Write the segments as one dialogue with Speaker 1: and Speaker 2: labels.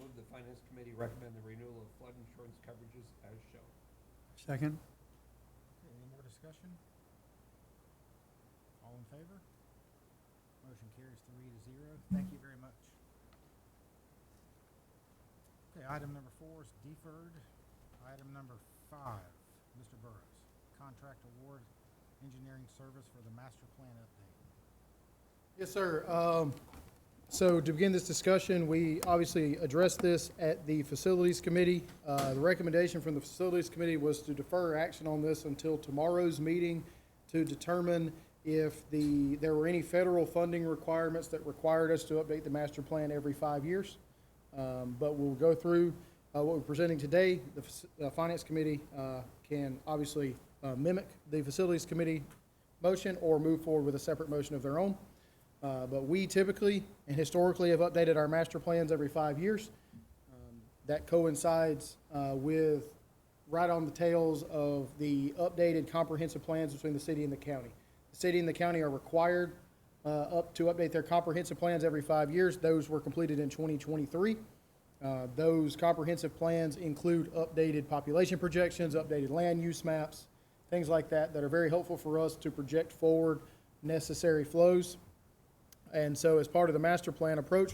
Speaker 1: move the Finance Committee recommend the renewal of flood insurance coverages as shown.
Speaker 2: Second.
Speaker 3: Okay, any more discussion? All in favor? Motion carries 3-0. Thank you very much. Okay, item number 4 is deferred. Item number 5, Mr. Burrows, contract award engineering service for the master plan update.
Speaker 4: Yes, sir. So to begin this discussion, we obviously addressed this at the Facilities Committee. The recommendation from the Facilities Committee was to defer action on this until tomorrow's meeting to determine if there were any federal funding requirements that required us to update the master plan every 5 years. But we'll go through what we're presenting today. The Finance Committee can obviously mimic the Facilities Committee motion or move forward with a separate motion of their own. But we typically and historically have updated our master plans every 5 years. That coincides with right on the tails of the updated comprehensive plans between the city and the county. The city and the county are required to update their comprehensive plans every 5 years. Those were completed in 2023. Those comprehensive plans include updated population projections, updated land use maps, things like that are very helpful for us to project forward necessary flows. And so as part of the master plan approach,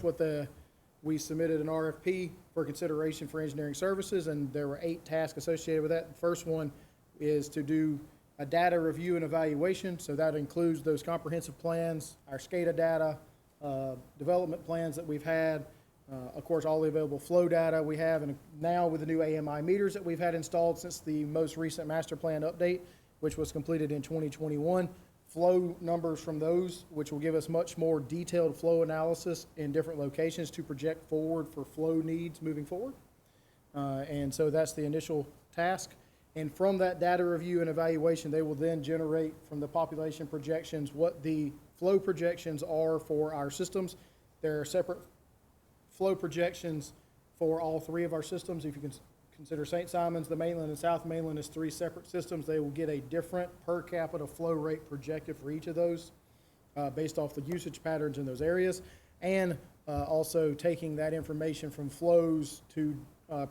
Speaker 4: we submitted an RFP for consideration for engineering services, and there were 8 tasks associated with that. The first one is to do a data review and evaluation. So that includes those comprehensive plans, our SCADA data, development plans that we've had, of course, all the available flow data we have, and now with the new AMI meters that we've had installed since the most recent master plan update, which was completed in 2021. Flow numbers from those, which will give us much more detailed flow analysis in different locations to project forward for flow needs moving forward. And so that's the initial task. And from that data review and evaluation, they will then generate from the population projections what the flow projections are for our systems. There are separate flow projections for all 3 of our systems. If you can consider St. Simons, the mainland, and South Mainland as 3 separate systems, they will get a different per capita flow rate projected for each of those based off the usage patterns in those areas, and also taking that information from flows to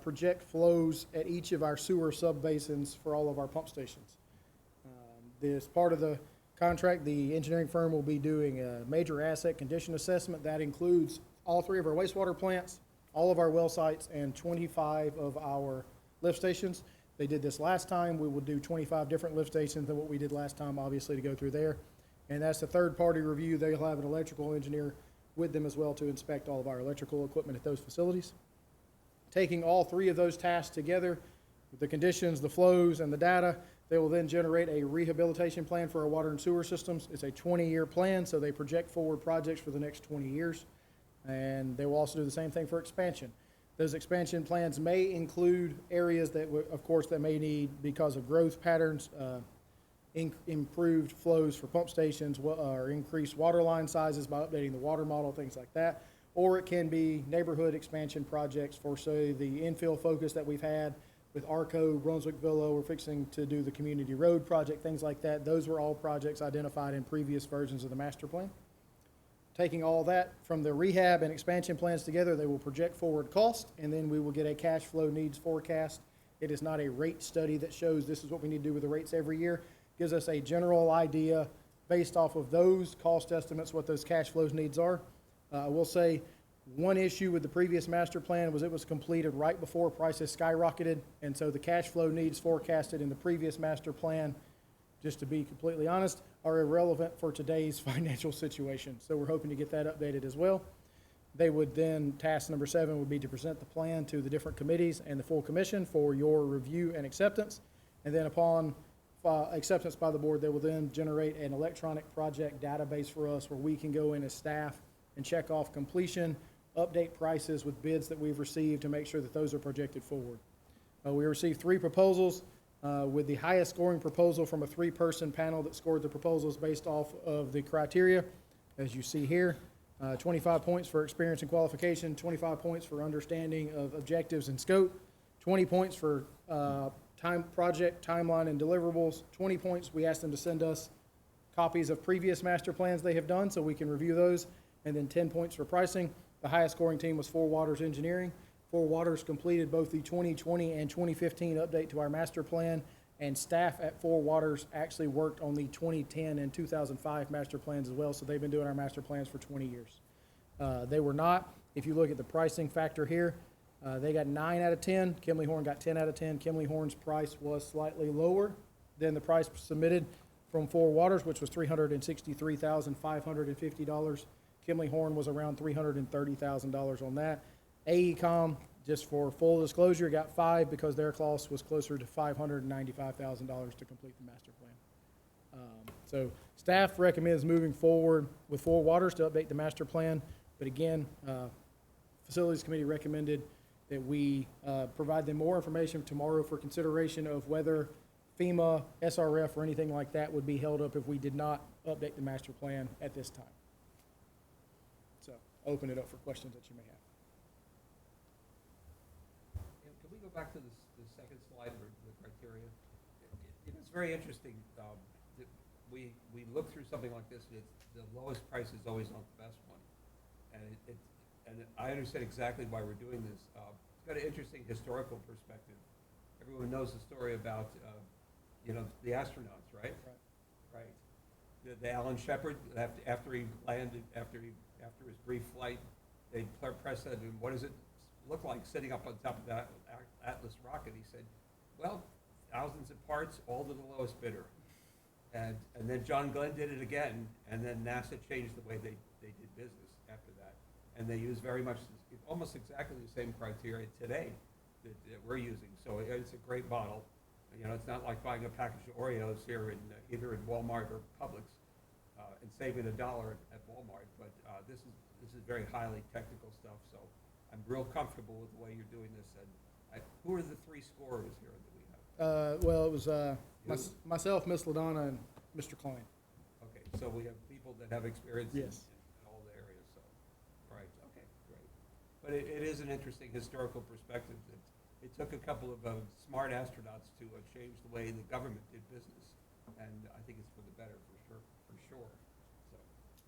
Speaker 4: project flows at each of our sewer subbasins for all of our pump stations. This part of the contract, the engineering firm will be doing a major asset condition assessment. That includes all 3 of our wastewater plants, all of our well sites, and 25 of our lift stations. They did this last time. We will do 25 different lift stations than what we did last time, obviously, to go through there. And that's the third-party review. They'll have an electrical engineer with them as well to inspect all of our electrical equipment at those facilities. Taking all 3 of those tasks together, with the conditions, the flows, and the data, they will then generate a rehabilitation plan for our water and sewer systems. It's a 20-year plan, so they project forward projects for the next 20 years. And they will also do the same thing for expansion. Those expansion plans may include areas that, of course, that may need, because of growth patterns, improved flows for pump stations or increased water line sizes by updating the water model, things like that. Or it can be neighborhood expansion projects for, say, the infill focus that we've had with Arco, Brunswick-Glynn. We're fixing to do the community road project, things like that. Those were all projects identified in previous versions of the master plan. Taking all that from the rehab and expansion plans together, they will project forward cost, and then we will get a cash flow needs forecast. It is not a rate study that shows this is what we need to do with the rates every year. It gives us a general idea based off of those cost estimates what those cash flows needs are. I will say one issue with the previous master plan was it was completed right before prices skyrocketed, and so the cash flow needs forecasted in the previous master plan, just to be completely honest, are irrelevant for today's financial situation. So we're hoping to get that updated as well. They would then, task number 7 would be to present the plan to the different committees and the full commission for your review and acceptance. And then upon acceptance by the board, they will then generate an electronic project database for us where we can go in as staff and check off completion, update prices with bids that we've received to make sure that those are projected forward. We received 3 proposals. With the highest scoring proposal from a 3-person panel that scored the proposals based off of the criteria, as you see here. 25 points for experience and qualification, 25 points for understanding of objectives and scope, 20 points for project, timeline, and deliverables, 20 points. We asked them to send us copies of previous master plans they have done so we can review those, and then 10 points for pricing. The highest scoring team was 4 Waters Engineering. Four Waters completed both the 2020 and 2015 update to our master plan, and staff at Four Waters actually worked on the 2010 and 2005 master plans as well, so they've been doing our master plans for 20 years. They were not, if you look at the pricing factor here, they got 9 out of 10. Kimley Horn got 10 out of 10. Kimley Horn's price was slightly lower than the price submitted from Four Waters, which was $363,550. Kimley Horn was around $330,000 on that. AECom, just for full disclosure, got 5 because their cost was closer to $595,000 to complete the master plan. So staff recommends moving forward with Four Waters to update the master plan. But again, Facilities Committee recommended that we provide them more information tomorrow for consideration of whether FEMA, SRF, or anything like that would be held up if we did not update the master plan at this time. So open it up for questions that you may have.
Speaker 1: And can we go back to the second slide, or the criteria? It's very interesting. That we look through something like this, and it's, the lowest price is always not the best one. And and I understand exactly why we're doing this. It's got an interesting historical perspective. Everyone knows the story about, the astronauts, right? Right. The Alan Shepard, after he landed, after his brief flight, they pressed him, what does it look like sitting up on top of that Atlas rocket? He said, well, thousands of parts, all to the lowest bidder. And then John Glenn did it again, and then NASA changed the way they did business after that. And they use very much, almost exactly the same criteria today that we're using. So it's a great model. It's not like buying a package of Oreos here in either in Walmart or Publix and saving $1 at Walmart. But this is very highly technical stuff. So I'm real comfortable with the way you're doing this. And who are the 3 scorers here that we have?
Speaker 4: Well, it was myself, Miss LaDonna, and Mr. Klein.
Speaker 1: Okay, so we have people that have experience
Speaker 4: Yes.
Speaker 1: in all the areas. So, right, okay, great. But it is an interesting historical perspective. It took a couple of smart astronauts to change the way the government did business, and I think it's for the better, for sure. So.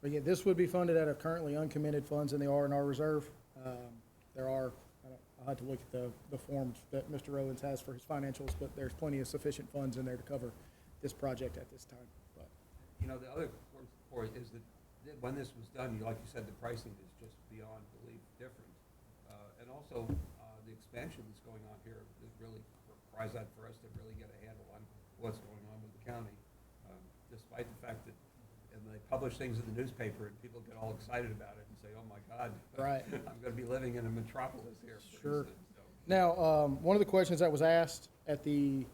Speaker 4: But yeah, this would be funded out of currently uncommitted funds in the R&R reserve. There are, I'll have to look at the forms that Mr. Owens has for his financials, but there's plenty of sufficient funds in there to cover this project at this time. But
Speaker 1: The other point is that when this was done, like you said, the pricing is just beyond belief different. And also, the expansion that's going on here is really cries out for us to really get a handle on what's going on with the county, despite the fact that they publish things in the newspaper and people get all excited about it and say, oh my God,
Speaker 4: right.
Speaker 1: I'm going to be living in a metropolis here.
Speaker 4: Sure.
Speaker 1: So.
Speaker 4: Now, one of the questions that was asked at the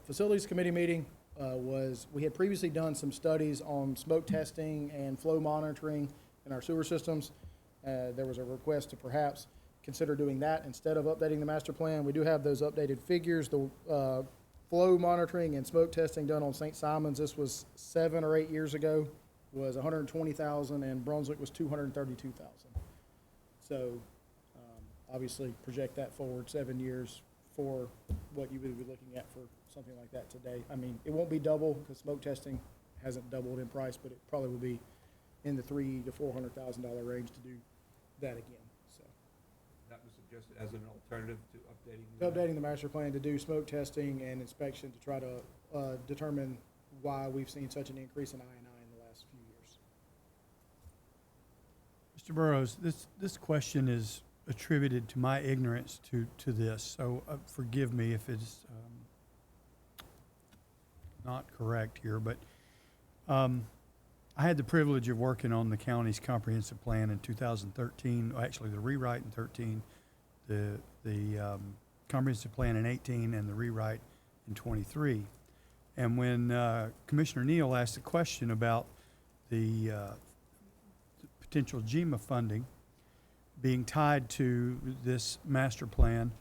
Speaker 4: Facilities Committee meeting was we had previously done some studies on smoke testing and flow monitoring in our sewer systems. There was a request to perhaps consider doing that instead of updating the master plan. We do have those updated figures. The flow monitoring and smoke testing done on St. Simons, this was 7 or 8 years ago, was $120,000, and Brunswick was $232,000. So obviously project that forward 7 years for what you would be looking at for something like that today. I mean, it won't be double because smoke testing hasn't doubled in price, but it probably will be in the $300,000 to $400,000 range to do that again. So
Speaker 1: That was suggested as an alternative to
Speaker 4: updating the master plan to do smoke testing and inspection to try to determine why we've seen such an increase in I&I in the last few years.
Speaker 2: Mr. Burrows, this question is attributed to my ignorance to this, so forgive me if it's not correct here, but I had the privilege of working on the county's comprehensive plan in 2013, actually the rewrite in 13, the comprehensive plan in 18, and the rewrite in 23. And when Commissioner Neal asked the question about the potential GEMA funding being tied to this master plan,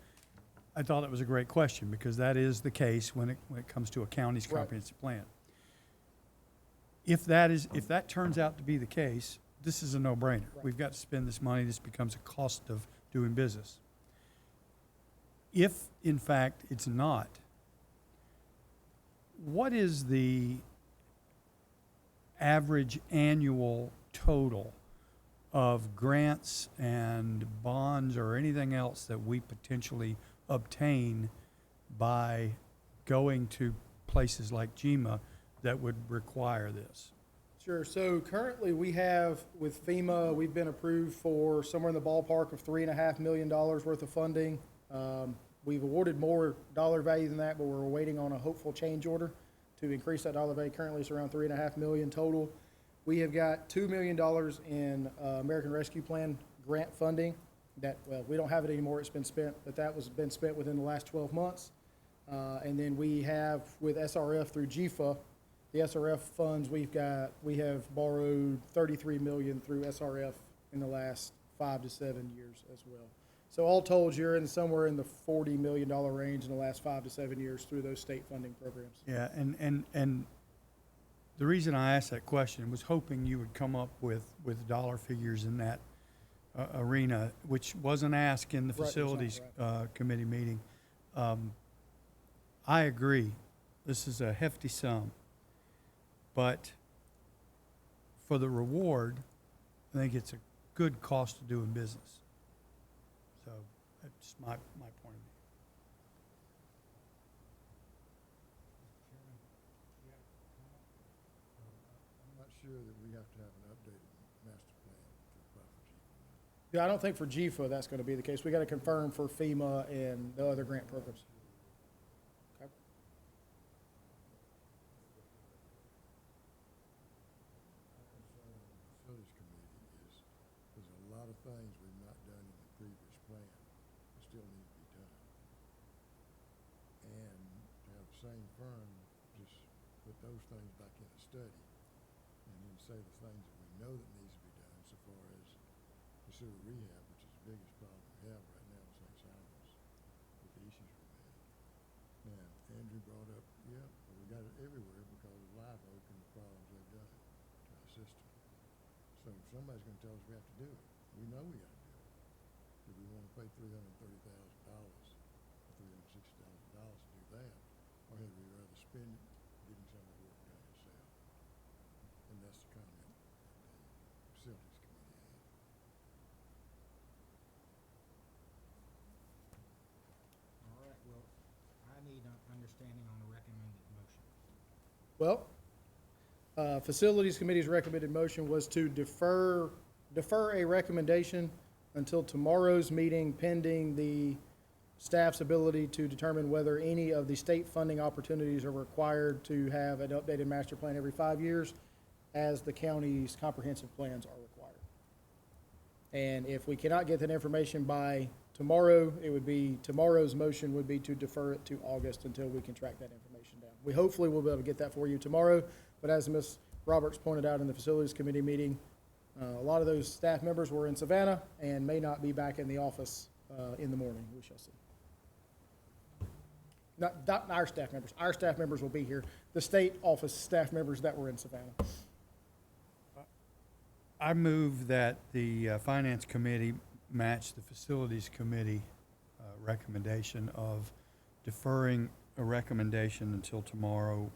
Speaker 2: I thought it was a great question because that is the case when it comes to a county's comprehensive plan. If that turns out to be the case, this is a no-brainer.
Speaker 4: Right.
Speaker 2: We've got to spend this money. This becomes a cost of doing business. If, in fact, it's not, what is the average annual total of grants and bonds or anything else that we potentially obtain by going to places like GMA that would require this?
Speaker 4: Sure. So currently, we have, with FEMA, we've been approved for somewhere in the ballpark of $3.5 million worth of funding. We've awarded more dollar value than that, but we're waiting on a hopeful change order to increase that dollar value. Currently, it's around $3.5 million total. We have got $2 million in American Rescue Plan grant funding that, well, we don't have it anymore. It's been spent, but that was been spent within the last 12 months. And then we have with SRF through GFA, the SRF funds we have borrowed $33 million through SRF in the last 5 to 7 years as well. So all told, you're in somewhere in the $40 million range in the last 5 to 7 years through those state funding programs.
Speaker 2: Yeah, and the reason I asked that question was hoping you would come up with dollar figures in that arena, which wasn't asked in the
Speaker 4: Right, it's not,
Speaker 2: facilities committee meeting. I agree, this is a hefty sum, but for the reward, I think it's a good cost of doing business. So that's my point of view.
Speaker 5: I'm not sure that we have to have an updated master plan to apply for GFA.
Speaker 4: Yeah, I don't think for GFA that's going to be the case. We got to confirm for FEMA and the other grant programs. Okay.
Speaker 5: My concern on the facilities committee is there's a lot of things we've not done in the previous plan that still need to be done. And to have the same firm just put those things back in a study and then say the things that we know that needs to be done so far as the sewer rehab, which is the biggest problem we have right now in St. Simon's with the issues we've had. Now, Andrew brought up, yeah, well, we got it everywhere because of Live Oak and the problems they've done to our system. So if somebody's gonna tell us we have to do it, we know we gotta do it. Do we wanna pay $330,000 or $360,000 to do that? Or had we rather spend it getting some of the work done ourselves? And that's the comment the facilities committee had.
Speaker 3: All right, well, I need an understanding on the recommended motion.
Speaker 4: Well, Facilities Committee's recommended motion was to defer a recommendation until tomorrow's meeting pending the staff's ability to determine whether any of the state funding opportunities are required to have an updated master plan every 5 years, as the county's comprehensive plans are required. And if we cannot get that information by tomorrow, tomorrow's motion would be to defer it to August until we can track that information down. We hopefully will be able to get that for you tomorrow, but as Ms. Roberts pointed out in the Facilities Committee meeting, a lot of those staff members were in Savannah and may not be back in the office in the morning. We shall see. Not our staff members. Our staff members will be here. The state office staff members that were in Savannah.
Speaker 2: I move that the Finance Committee match the Facilities Committee recommendation of deferring a recommendation until tomorrow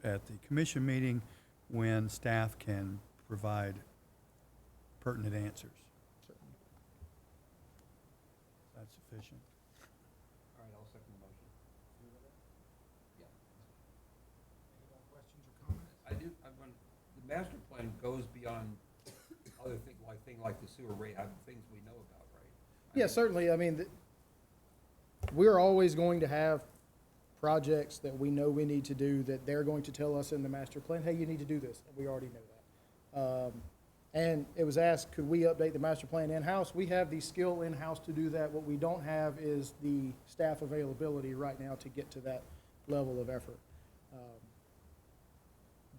Speaker 2: at the commission meeting when staff can provide pertinent answers. That's sufficient.
Speaker 1: All right, I'll second the motion. Yeah.
Speaker 3: Any more questions or comments?
Speaker 1: I do, the master plan goes beyond other things like the sewer rehab, things we know about, right?
Speaker 4: Yeah, certainly. I mean, we're always going to have projects that we know we need to do that they're going to tell us in the master plan, hey, you need to do this, and we already know that. And it was asked, could we update the master plan in-house? We have the skill in-house to do that. What we don't have is the staff availability right now to get to that level of effort.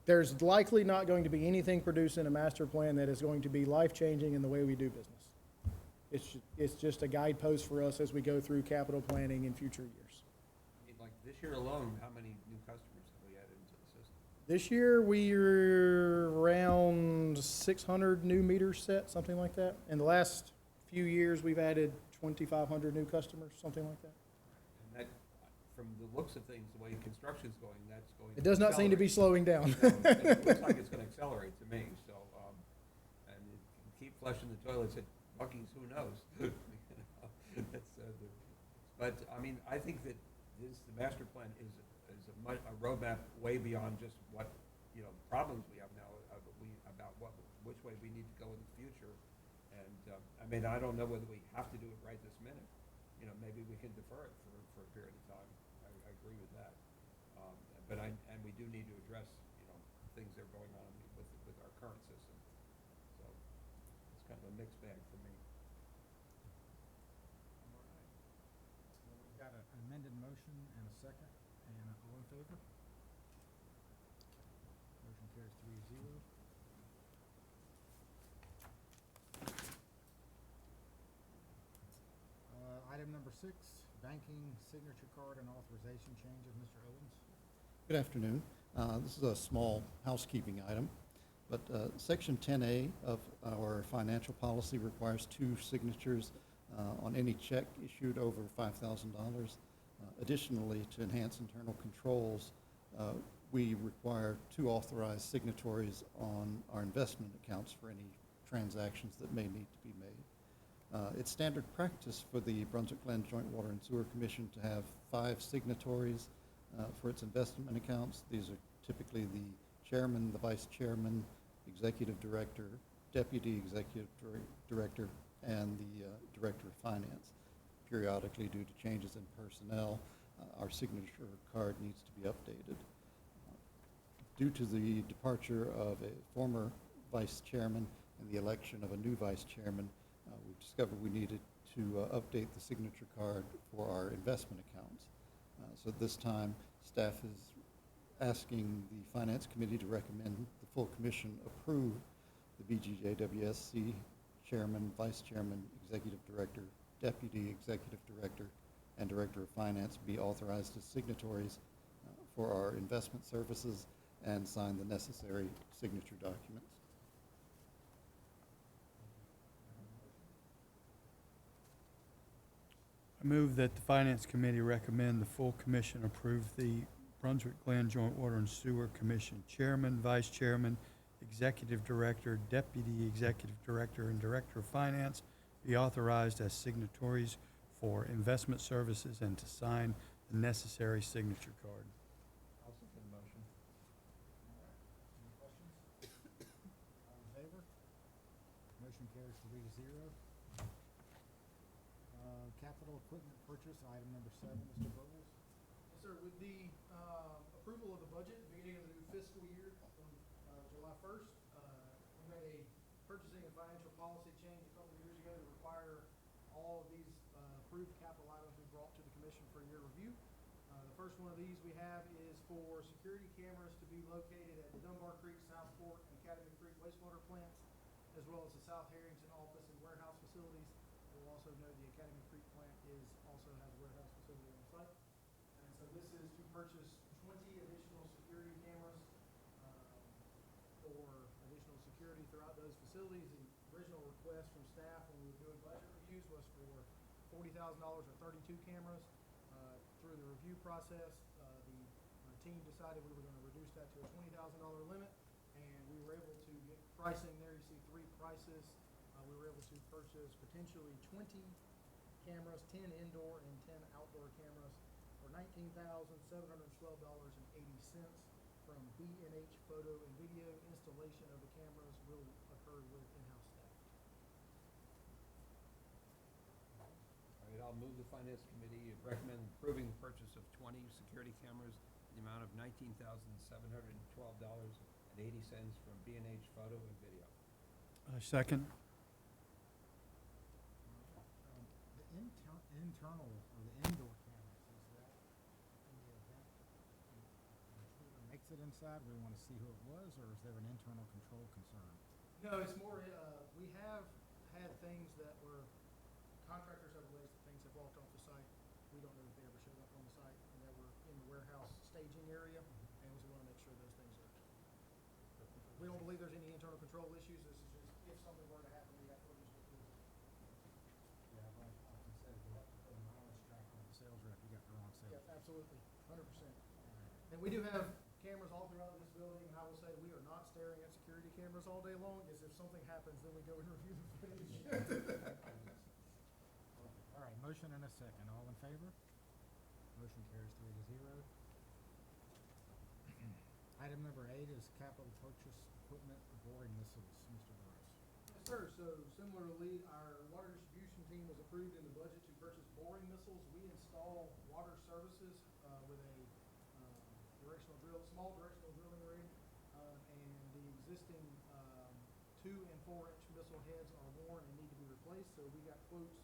Speaker 4: There's likely not going to be anything produced in a master plan that is going to be life-changing in the way we do business. It's just a guidepost for us as we go through capital planning in future years.
Speaker 1: I mean, like this year alone, how many new customers have we added into the system?
Speaker 4: This year, we're around 600 new meters set, something like that. In the last few years, we've added 2,500 new customers, something like that.
Speaker 1: And that, from the looks of things, the way construction's going, that's going to
Speaker 4: It does not seem to be
Speaker 1: accelerate.
Speaker 4: slowing down.
Speaker 1: It looks like it's gonna accelerate to me, so, and it can keep flushing the toilet, said, monkeys, who knows? You know, that's, but, I mean, I think that the master plan is a roadmap way beyond just what, you know, problems we have now, about which way we need to go in the future. And, I mean, I don't know whether we have to do it right this minute. You know, maybe we can defer it for a period of time. I agree with that. But and we do need to address, you know, things that are going on with our current system. So it's kind of a mixed bag for me.
Speaker 3: All right. Well, we've got an amended motion and a second, and all in favor? Motion carries 3-0. Item number 6, banking signature card and authorization changes. Mr. Owens?
Speaker 6: Good afternoon. This is a small housekeeping item, but Section 10A of our financial policy requires 2 signatures on any check issued over $5,000. Additionally, to enhance internal controls, we require 2 authorized signatories on our investment accounts for any transactions that may need to be made. It's standard practice for the Brunswick-Glynn Joint Water and Sewer Commission to have 5 signatories for its investment accounts. These are typically the chairman, the vice chairman, executive director, deputy executive director, and the director of finance. Periodically, due to changes in personnel, our signature card needs to be updated. Due to the departure of a former vice chairman and the election of a new vice chairman, we discovered we needed to update the signature card for our investment accounts. So at this time, staff is asking the Finance Committee to recommend the full commission approve the BGJWSC chairman, vice chairman, executive director, deputy executive director, and director of finance be authorized as signatories for our investment services and sign the necessary signature documents.
Speaker 2: I move that the Finance Committee recommend the full commission approve the Brunswick-Glynn Joint Water and Sewer Commission Chairman, Vice Chairman, Executive Director, Deputy Executive Director, and Director of Finance be authorized as signatories for investment services and to sign the necessary signature card.
Speaker 1: I'll second the motion.
Speaker 3: All right. Any questions? All in favor? Motion carries 3-0. Capital equipment purchase, item number 7, Mr. Burles.
Speaker 4: Yes, sir. With the approval of the budget, beginning of the new fiscal year from July 1st, we made a purchasing and financial policy change a couple of years ago to require all of these approved capital items be brought to the commission for your review. The first one of these we have is for security cameras to be located at the Dunbar Creek, Southport, and Academy Creek wastewater plants, as well as the South Harrington office and warehouse facilities. We'll also know the Academy Creek plant also has a warehouse facility on site. And so this is to purchase 20 additional security cameras for additional security throughout those facilities. The original request from staff when we were doing budget reviews was for $40,000 or 32 cameras. Through the review process, the team decided we were going to reduce that to a $20,000 limit, and we were able to get pricing there. You see 3 prices. We were able to purchase potentially 20 cameras, 10 indoor and 10 outdoor cameras for $19,712.80 from B&H Photo and Video. Installation of the cameras will occur with in-house staff.
Speaker 1: All right, I'll move the Finance Committee and recommend approving the purchase of 20 security cameras in the amount of $19,712.80 from B&H Photo and Video.
Speaker 2: Second.
Speaker 3: The internal or the indoor cameras, is that in the event the intruder makes it inside, we want to see who it was, or is there an internal control concern?
Speaker 4: No, it's more, we have had things that were, contractors have alleged that things have walked off the site. We don't know if they ever showed up on the site, and that were in the warehouse staging area, and we want to make sure those things are. We don't believe there's any internal control issues. This is just, if something were to happen, we have footage to prove it.
Speaker 3: Yeah, I've often said we have to put a mileage tracker on the sales rep, you got the wrong sales.
Speaker 4: Yep, absolutely, 100%.
Speaker 3: All right.
Speaker 4: And we do have cameras all throughout this building, and I will say we are not staring at security cameras all day long is if something happens, then we go and review the footage.
Speaker 3: All right, motion and a second. All in favor? Motion carries 3-0. Item number 8 is capital purchase equipment boring missiles. Mr. Burrows.
Speaker 4: Yes, sir. So similarly, our water distribution team was approved in the budget to purchase boring missiles. We install water services with a small directional drilling rig, and the existing 2 and 4-inch missile heads are worn and need to be replaced. So we got quotes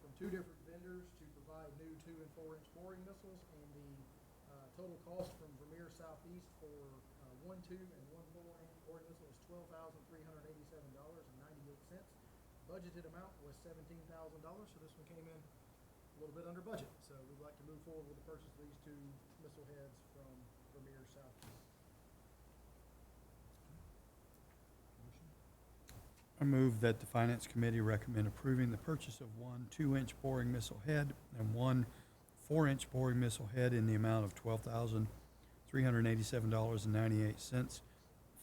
Speaker 4: from 2 different vendors to provide new 2 and 4-inch boring missiles, and the total cost from Vermeer Southeast for 1 2 and 1 4-inch boring missile is $12,387.98. Budgeted amount was $17,000, so this one came in a little bit under budget. So we'd like to move forward with the purchase of these 2 missile heads from Vermeer Southeast.
Speaker 3: Motion?
Speaker 2: I move that the Finance Committee recommend approving the purchase of 1 2-inch boring missile head and 1 4-inch boring missile head in the amount of $12,387.98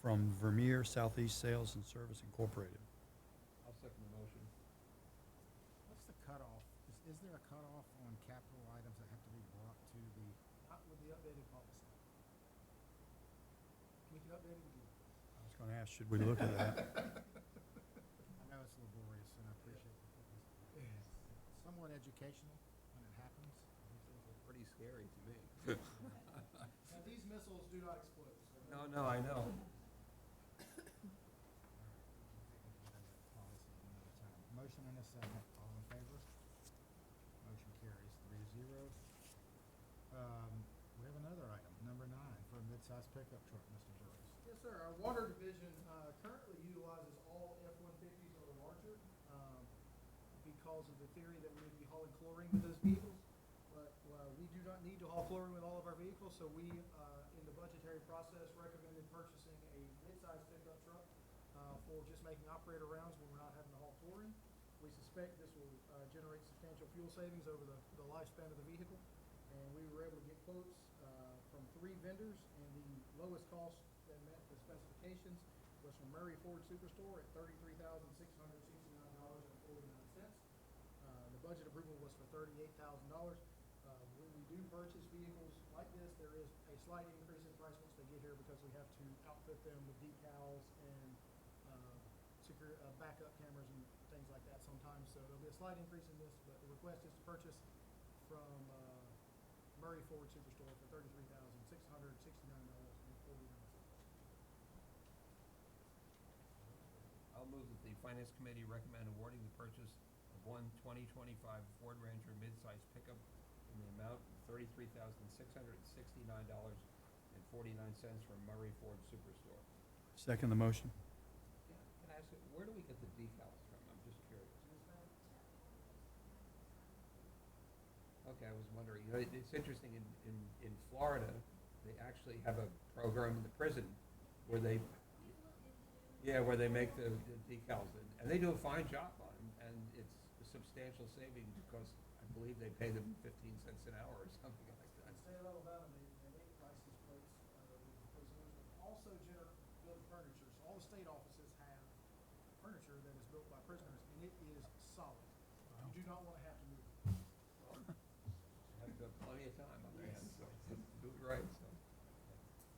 Speaker 2: from Vermeer Southeast Sales and Service Incorporated.
Speaker 1: I'll second the motion.
Speaker 3: What's the cutoff? Is there a cutoff on capital items that have to be brought to the,
Speaker 4: Not with the updated policy. We can update it again.
Speaker 2: I was going to ask, should we look at that?
Speaker 3: I know it's laborious, and I appreciate the putting this. It's somewhat educational when it happens.
Speaker 1: These things are pretty scary to me.
Speaker 4: Now, these missiles do not explode. So
Speaker 1: No, I know.
Speaker 3: Motion and a second. All in favor? Motion carries 3-0. We have another item, number 9, for a mid-size pickup truck, Mr. Burrows.
Speaker 4: Yes, sir. Our water division currently utilizes all F-150s or larger because of the theory that we would be hauling chlorine with those vehicles. But we do not need to haul chlorine with all of our vehicles, so we, in the budgetary process, recommended purchasing a mid-size pickup truck for just making operator rounds when we're not having to haul chlorine. We suspect this will generate substantial fuel savings over the lifespan of the vehicle. And we were able to get quotes from 3 vendors, and the lowest cost that met the specifications was from Murray Ford Superstore at $33,669.49. The budget approval was for $38,000. When we do purchase vehicles like this, there is a slight increase in price once they get here because we have to outfit them with decals and secure backup cameras and things like that sometimes. So there'll be a slight increase in this, but the request is to purchase from Murray Ford Superstore for $33,669.49.
Speaker 1: I'll move that the Finance Committee recommend awarding the purchase of 1 2025 Ford Ranger mid-size pickup in the amount of $33,669.49 from Murray Ford Superstore.
Speaker 2: Second the motion.
Speaker 1: Can I ask you, where do we get the decals from? I'm just curious. Okay, I was wondering, it's interesting, in Florida, they actually have a program in the prison where they, where they make the decals, and they do a fine job on them, and it's a substantial saving because I believe they pay them 15 cents an hour or something like that.
Speaker 4: In the state of Alabama, they make license plates with prisoners, but also build furniture. So all the state offices have furniture that is built by prisoners, and it is solid. You do not want to have to move it.
Speaker 1: Have plenty of time on their hands, so do it right, so,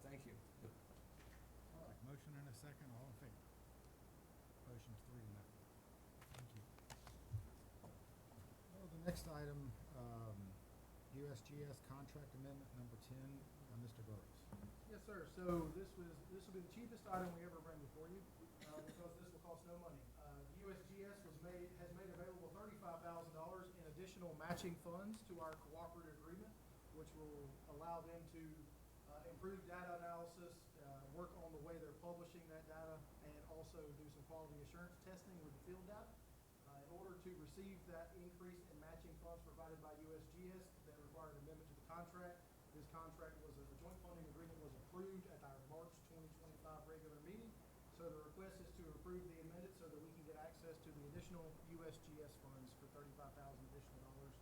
Speaker 1: thank you.
Speaker 3: All right, motion and a second. All in favor? Motion's 3-0. Thank you. Well, the next item, USGS contract amendment number 10, Mr. Burrows.
Speaker 4: Yes, sir. So this will be the cheapest item we ever bring before you, because this will cost no money. USGS has made available $35,000 in additional matching funds to our cooperative agreement, which will allow them to improve data analysis, work on the way they're publishing that data, and also do some quality assurance testing with the field data. In order to receive that increase in matching funds provided by USGS, that required an amendment to the contract. This contract was, the joint funding agreement was approved at our March 2025 regular meeting. So the request is to approve the amendment so that we can get access to the additional USGS funds for $35,000 additional dollars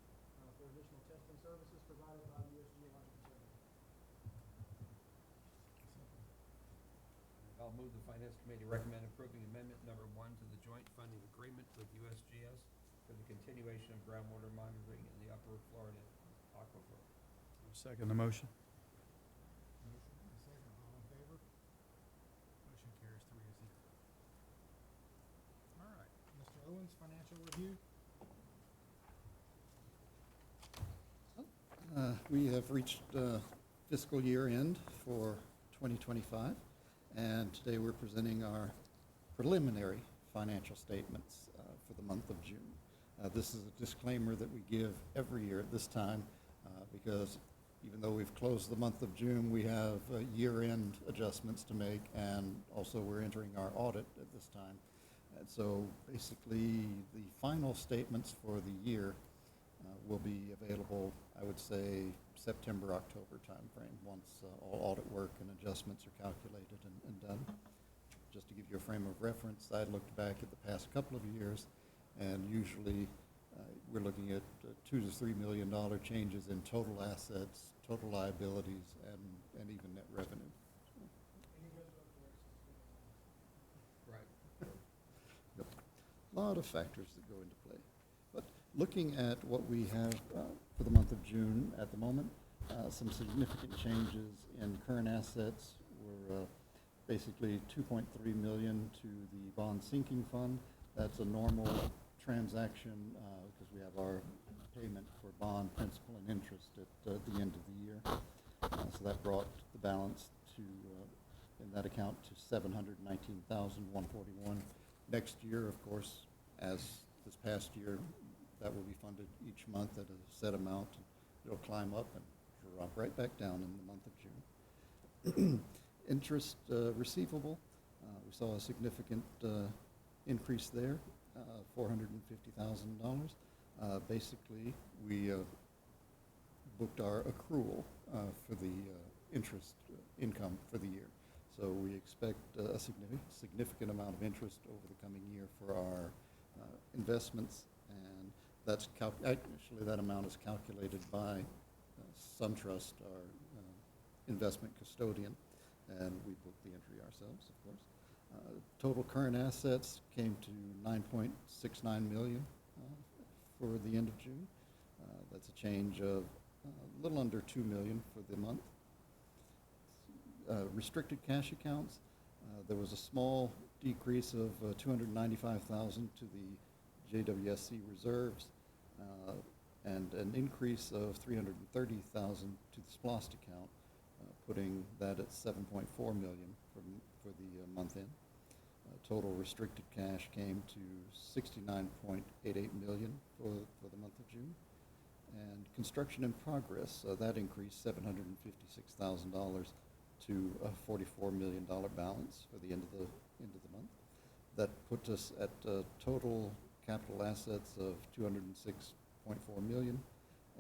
Speaker 4: for additional testing services provided by the U.S. Geological Survey.
Speaker 1: I'll I'll move the Finance Committee recommend approving amendment number 1 to the joint funding agreement with USGS for the continuation of groundwater monitoring in the Upper Florida Aquifer.
Speaker 2: Second the motion.
Speaker 3: Motion and a second, all in favor? Motion carries 3-0. All right, Mr. Owens, financial review?
Speaker 6: We have reached fiscal year end for 2025, and today we're presenting our preliminary financial statements for the month of June. This is a disclaimer that we give every year at this time because even though we've closed the month of June, we have year-end adjustments to make, and also we're entering our audit at this time. And so basically, the final statements for the year will be available, I would say, September, October timeframe, once all audit work and adjustments are calculated and done. Just to give you a frame of reference, I looked back at the past couple of years, and usually we're looking at $2 to $3 million changes in total assets, total liabilities, and even net revenue.
Speaker 1: Right.
Speaker 6: Yep. A lot of factors that go into play. But looking at what we have for the month of June at the moment, some significant changes in current assets were basically $2.3 million to the bond sinking fund. That's a normal transaction because we have our payment for bond principal and interest at the end of the year. So that brought the balance to, in that account, to $719,141. Next year, of course, as this past year, that will be funded each month at a set amount. It'll climb up and drop right back down in the month of June. Interest receivable, we saw a significant increase there, $450,000. Basically, we booked our accrual for the interest income for the year. So we expect a significant amount of interest over the coming year for our investments, and that's actually that amount is calculated by SunTrust, our investment custodian, and we book the entry ourselves, of course. Total current assets came to $9.69 million for the end of June. That's a change of a little under $2 million for the month. Restricted cash accounts, there was a small decrease of $295,000 to the JWSC reserves, and an increase of $330,000 to the SPLOST account, putting that at $7.4 million for the month end. Total restricted cash came to $69.88 million for the month of June. And construction in progress, that increased $756,000 to a $44 million balance for the end of the month. That put us at total capital assets of $206.4 million,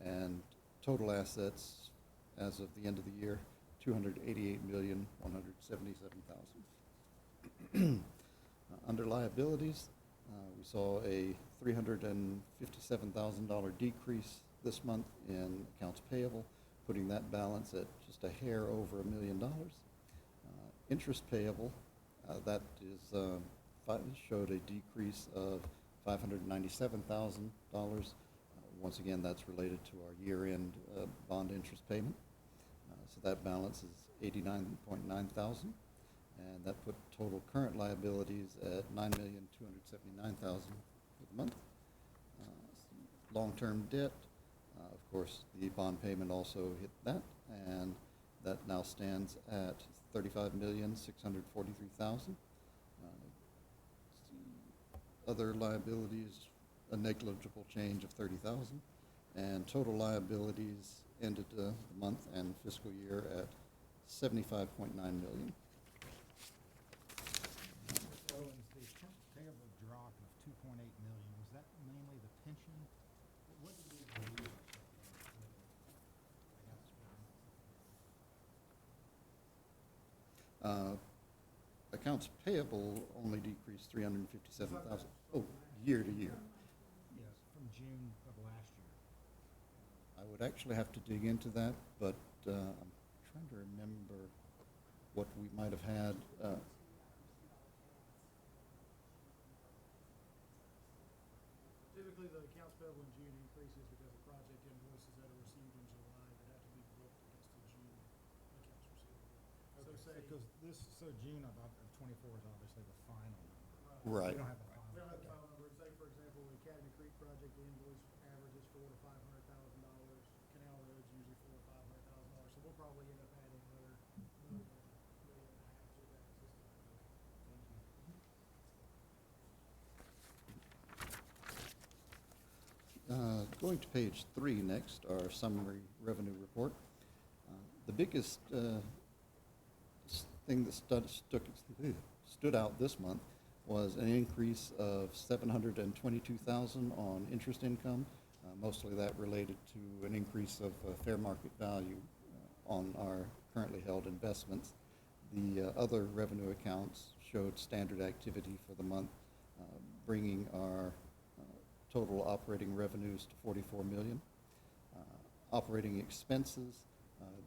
Speaker 6: and total assets as of the end of the year, $288,177,000. Under liabilities, we saw a $357,000 decrease this month in accounts payable, putting that balance at just a hair over $1 million. Interest payable, that is showed a decrease of $597,000. Once again, that's related to our year-end bond interest payment. So that balance is $89,900, and that put total current liabilities at $9,279,000 for the month. Long-term debt, of course, the bond payment also hit that, and that now stands at $35,643,000. Other liabilities, a negligible change of $30,000, and total liabilities ended the month and fiscal year at $75.9 million.
Speaker 3: Mr. Owens, the accounts payable drop of $2.8 million, was that mainly the pension? What did we believe?
Speaker 6: Accounts payable only decreased $357,000. Oh, year to year.
Speaker 3: Yes, from June of last year.
Speaker 6: I would actually have to dig into that, but I'm trying to remember what we might have had.
Speaker 3: payable in June increases because of project invoices that are received in July that have to be booked against the June accounts receivable. So say.
Speaker 5: Because
Speaker 3: So June of 24 is obviously the final number.
Speaker 6: Right.
Speaker 3: We don't have the final.
Speaker 4: We don't have the final number. Say, for example, the Academy Creek project, the invoice averages $400,000 to $500,000. Canal Road's usually $400,000 to $500,000. So we'll probably end up adding another million and a half to that existing.
Speaker 3: Thank you.
Speaker 6: Going to page 3 next, our summary revenue report. The biggest thing that stood out this month was an increase of $722,000 on interest income, mostly that related to an increase of fair market value on our currently held investments. The other revenue accounts showed standard activity for the month, bringing our total operating revenues to $44 million. Operating expenses,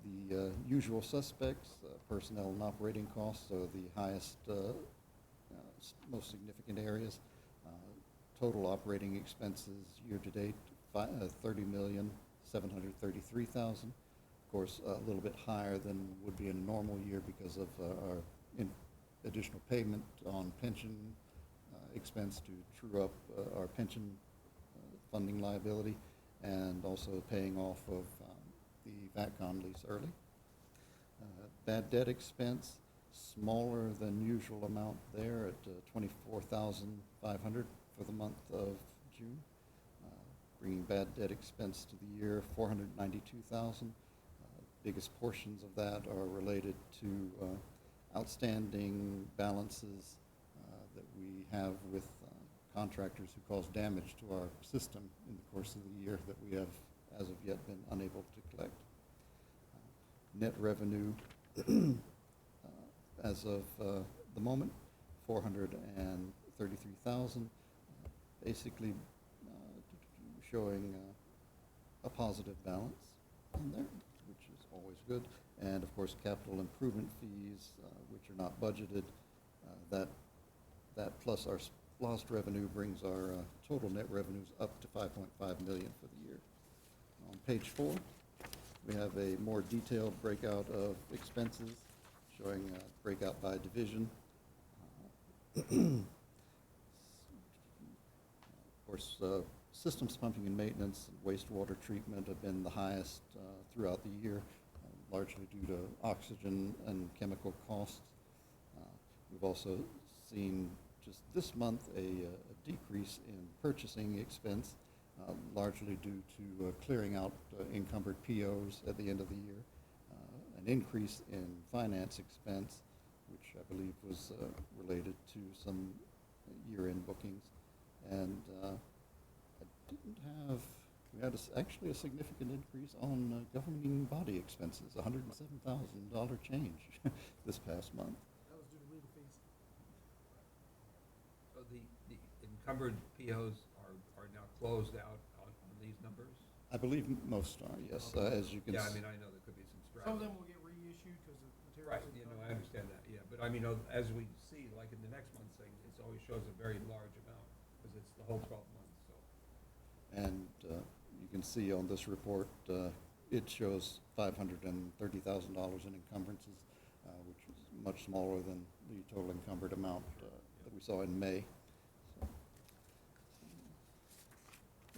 Speaker 6: the usual suspects, personnel and operating costs are the highest, most significant areas. Total operating expenses year-to-date, $30,733,000. Of course, a little bit higher than would be in a normal year because of our additional payment on pension expense to true up our pension funding liability, and also paying off of the VATCOM lease early. Bad debt expense, smaller than usual amount there at $24,500 for the month of June, bringing bad debt expense to the year $492,000. Biggest portions of that are related to outstanding balances that we have with contractors who cause damage to our system in the course of the year that we have as of yet been unable to collect. Net revenue as of the moment, $433,000, basically showing a positive balance in there, which is always good. And of course, capital improvement fees, which are not budgeted, that plus our lost revenue brings our total net revenues up to $5.5 million for the year. On page 4, we have a more detailed breakout of expenses, showing breakout by division. Of course, systems pumping and maintenance and wastewater treatment have been the highest throughout the year, largely due to oxygen and chemical costs. We've also seen just this month a decrease in purchasing expense, largely due to clearing out encumbered POs at the end of the year, an increase in finance expense, which I believe was related to some year-end bookings, and we had actually a significant increase on governing body expenses, $107,000 change this past month.
Speaker 4: That was due to legal fees.
Speaker 1: So the encumbered POs are now closed out on these numbers?
Speaker 6: I believe most are, yes, as you can
Speaker 1: Yeah, I
Speaker 6: see.
Speaker 1: mean, I know there could be some stress.
Speaker 4: Some of them will get reissued because the materials.
Speaker 1: Right, you know, I understand that, yeah, but I mean, as we see, like in the next month's thing, it always shows a very large amount, because it's the whole 12 months, so.
Speaker 6: And you can see on this report, it shows $530,000 in encumbrances, which is much smaller than the total encumbered amount that we saw in May. So,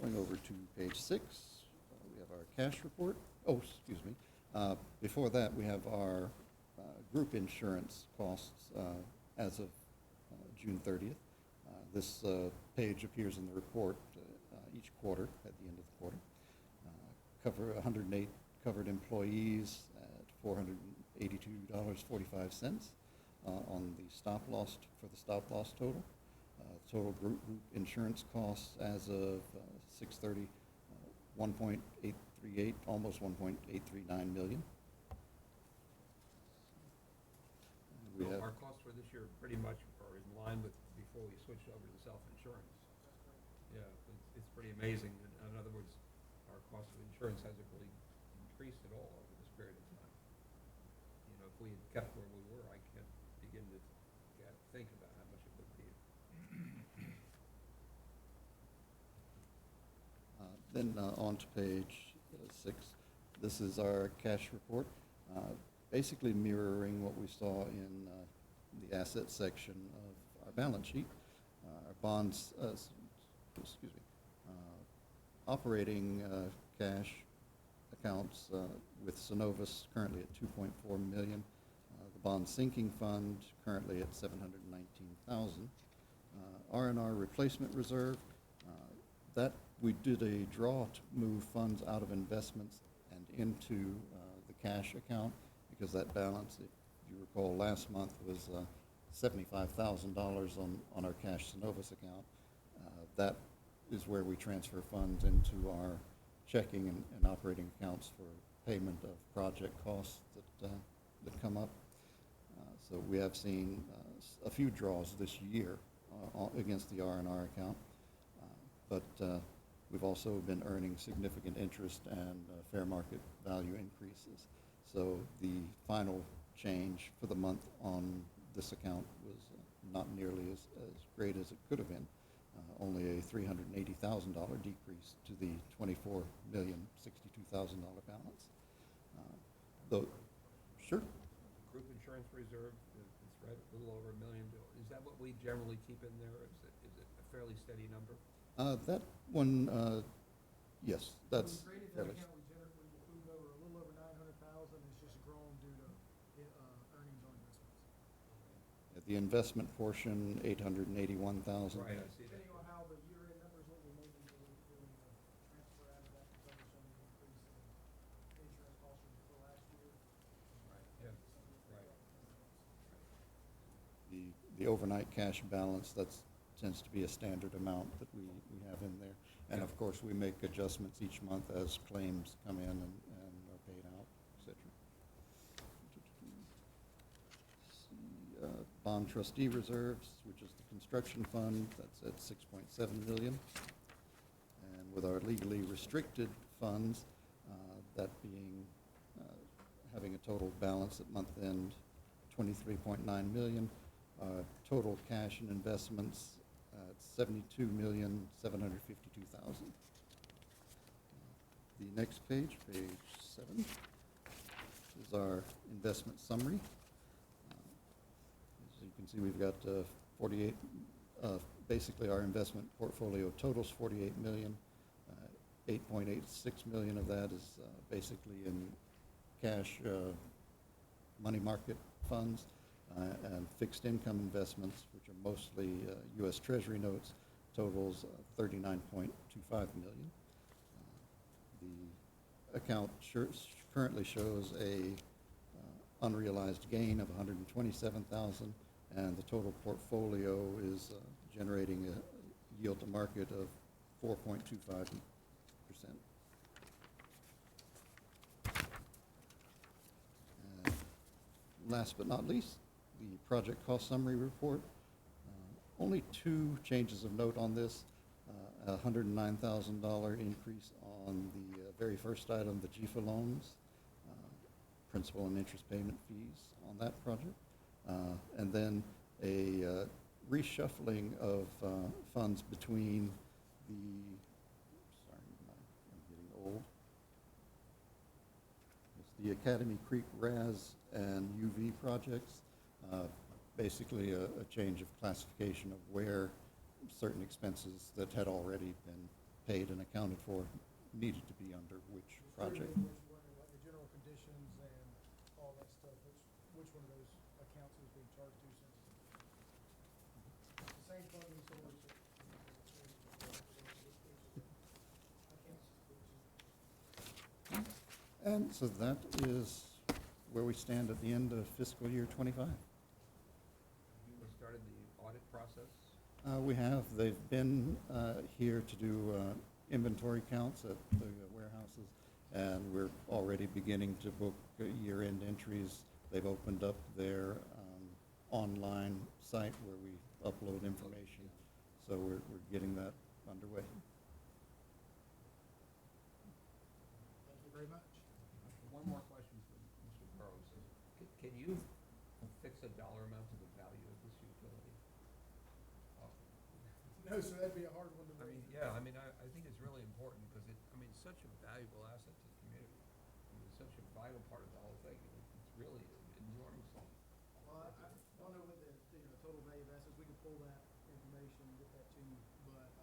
Speaker 6: going over to page 6, we have our cash report. Oh, excuse me. Before that, we have our group insurance costs as of June 30th. This page appears in the report each quarter, at the end of the quarter. Cover 108 covered employees at $482.45 on the stop loss, for the stop loss total. Total group insurance costs as of 6/30, 1.838, almost 1.839 million. We
Speaker 1: So
Speaker 6: have,
Speaker 1: our costs for this year pretty much are in line with before we switched over to self-insurance. Yeah, it's pretty amazing. In other words, our cost of insurance hasn't really increased at all over this period of time. You know, if we had kept where we were, I can't begin to think about how much it would be.
Speaker 6: Then on to page 6. This is our cash report, basically mirroring what we saw in the asset section of our balance sheet. Our bonds, excuse me, operating cash accounts with Synovus currently at $2.4 million. The bond sinking fund currently at $719,000. R&R replacement reserve, that we did a draw to move funds out of investments and into the cash account, because that balance, if you recall, last month was $75,000 on our cash Synovus account. That is where we transfer funds into our checking and operating accounts for payment of project costs that come up. So we have seen a few draws this year against the R&R account, but we've also been earning significant interest and fair market value increases. So the final change for the month on this account was not nearly as great as it could have been. Only a $380,000 decrease to the $24,062,000 balance. Though, sure.
Speaker 1: Group insurance reserve, it's right a little over $1 million. Is that what we generally keep in there? Is it a fairly steady number?
Speaker 6: That one, yes, that's
Speaker 4: When we created that
Speaker 6: fairly.
Speaker 4: account, we moved over a little over 900,000. It's just grown due to earnings on investments.
Speaker 6: The investment portion, $881,000.
Speaker 1: Right, I see that.
Speaker 4: Depending on how the year-end numbers look, we may be doing transfer out of that to cover some of the increase in insurance costs for last year.
Speaker 1: Right, yeah, right.
Speaker 6: The overnight cash balance, that's tends to be a standard amount that we have in there. And of course, we make adjustments each month as claims come in and are paid out, et cetera. Bond trustee reserves, which is the construction fund, that's at $6.7 million. And with our legally restricted funds, that being, having a total balance at month end, $23.9 million. Total cash and investments at $72,752,000. The next page, page 7, is our investment summary. As you can see, we've got 48. Basically, our investment portfolio totals $48 million. $8.86 million of that is basically in cash, money market funds. And fixed income investments, which are mostly U.S. Treasury notes, totals $39.25 million. The account currently shows a unrealized gain of $127,000, and the total portfolio is generating a yield to market of 4.25%. Last but not least, the project cost summary report. Only 2 changes of note on this. A $109,000 increase on the very first item, the GIFA loans, principal and interest payment fees on that project. And then a reshuffling of funds between sorry, I'm getting old. It's the Academy Creek RAS and UV projects. Basically a change of classification of where certain expenses that had already been paid and accounted for needed to be under which project.
Speaker 4: Like the general conditions and all that stuff, which one of those accounts is being charged to, since it's the same funding source.
Speaker 6: And so that is where we stand at the end of fiscal year '25.
Speaker 1: You started the audit process?
Speaker 6: We have. They've been here to do inventory counts at the warehouses, and we're already beginning to book year-end entries. They've opened up their online site where we upload information, so we're getting that underway.
Speaker 4: Thank you very much.
Speaker 1: One more question for Mr. Burrows. Can you fix a dollar amount to the value of this utility?
Speaker 4: No, so that'd be a hard one to.
Speaker 1: I mean, yeah, I think it's really important, because such a valuable asset to the community. I mean, it's such a vital part of the whole thing. It's really enormous.
Speaker 4: Well, I don't know what the, total value of assets, we can pull that information and get that to you, but,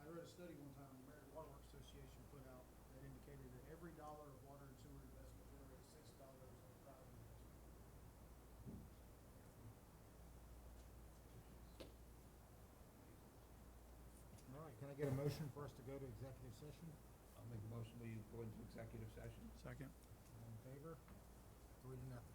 Speaker 4: I read a study one time, the American Water Works Association put out that indicated that every dollar of water and sewer investment generates $6 of private investment.
Speaker 3: All right, can I get a motion for us to go to executive session?
Speaker 1: I'll make a motion, we go into executive session.
Speaker 2: Second?
Speaker 3: All in favor? 3-0.